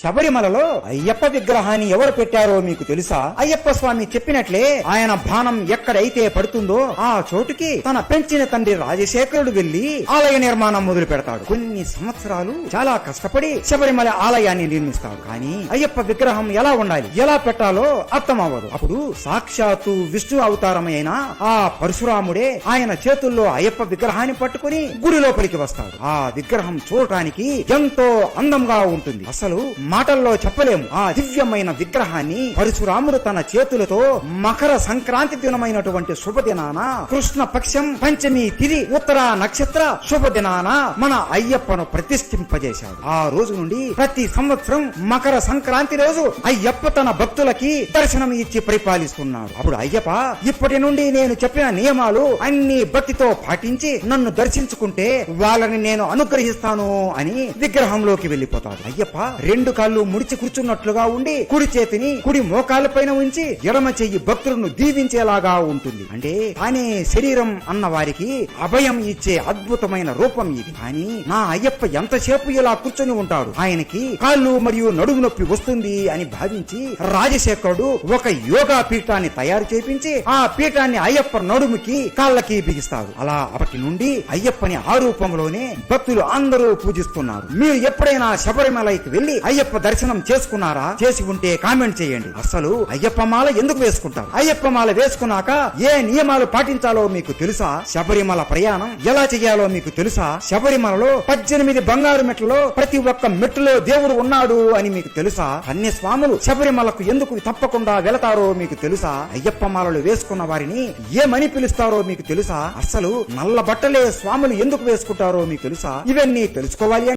శబరిమలలో అయ్యప్ప విగ్రహాన్ని ఎవరు పెట్టారో మీకు తెలుసా? అయ్యప్ప స్వామి చెప్పినట్లే ఆయన బాణం ఎక్కడైతే పడుతుందో ఆ చోటుకి తన పెంచిన తండ్రి రాజశేఖరుడు వెళ్లి ఆలయ నిర్మాణం మొదలు పెడతాడు. కొన్ని సంవత్సరాలు చాలా కష్టపడి శబరిమల ఆలయాన్ని నిర్మిస్తాడు. కానీ అయ్యప్ప విగ్రహం ఎలా ఉండాలి, ఎలా పెట్టాలో అర్థం అవ్వదు. అప్పుడు సాక్షాత్తు విష్ణు అవతారమైన ఆ పరశురాముడే ఆయన చేతుల్లో అయ్యప్ప విగ్రహాన్ని పట్టుకుని గుడి లోపలికి వస్తాడు. ఆ విగ్రహం చూడటానికి ఎంతో అందంగా ఉంటుంది. అసలు మాటల్లో చెప్పలేము. ఆ దివ్యమైన విగ్రహాన్ని పరశురాముడు తన చేతులతో మకర సంక్రాంతి దినమైనటువంటి శుభదినాన కృష్ణ పక్షం పంచమి తిథి ఉత్తర నక్షత్ర శుభదినాన మన అయ్యప్పను ప్రతిష్ఠింపజేశాడు. ఆ రోజు నుండి ప్రతి సంవత్సరం మకర సంక్రాంతి రోజు అయ్యప్ప తన భక్తులకి దర్శనం ఇచ్చి పరిపాలిస్తున్నాడు. అప్పుడు అయ్యప్ప ఇప్పటి నుండి నేను చెప్పిన నియమాలు అన్ని భక్తితో పాటించి నన్ను దర్శించుకుంటే వాళ్ళని నేను అనుగ్రహిస్తాను అని విగ్రహంలోకి వెళ్లిపోతాడు. అయ్యప్ప రెండు కాళ్ళు ముడిచి కూర్చున్నట్లుగా ఉండి కుడి చేతిని కుడి మోకాళ్ళ పైన ఉంచి ఎడమ చెయ్యి భక్తులను దీవించేలాగా ఉంటుంది. అంటే తానే శరీరం అన్న వారికి అభయం ఇచ్చే అద్భుతమైన రూపం ఇది. కానీ నా అయ్యప్ప ఎంతసేపు ఇలా కూర్చొని ఉంటాడు, ఆయనకి కాళ్ళు మరియు నడుము నొప్పి వస్తుంది అని భావించి రాజశేఖరుడు ఒక యోగా పీఠాన్ని తయారు చేపించి ఆ పీఠాన్ని అయ్యప్ప నడుముకి కాళ్ళకి బిగిస్తాడు. అలా అప్పటి నుండి అయ్యప్పని ఆ రూపంలోనే భక్తులు అందరూ పూజిస్తున్నారు. మీరు ఎప్పుడైనా శబరిమలకి వెళ్లి అయ్యప్ప దర్శనం చేసుకున్నారా? చేసి ఉంటే కామెంట్ చేయండి. అసలు అయ్యప్ప మాల ఎందుకు వేసుకుంటారు? అయ్యప్ప మాల వేసుకున్నాక ఏ నియమాలు పాటించాలో మీకు తెలుసా? శబరిమల ప్రయాణం ఎలా చేయాలో మీకు తెలుసా? శబరిమలలో 18 బంగారు మెట్లలో ప్రతి ఒక్క మెట్టులో దేవుడు ఉన్నాడు అని మీకు తెలుసా? అన్ని స్వాములు శబరిమలకు ఎందుకు తప్పకుండా వెళతారో మీకు తెలుసా? అయ్యప్ప మాలలు వేసుకున్న వారిని ఏమని పిలుస్తారో మీకు తెలుసా? అసలు నల్ల బట్టలే స్వాములు ఎందుకు వేసుకుంటారో మీకు తెలుసా? ఇవన్నీ తెలుసుకోవాలి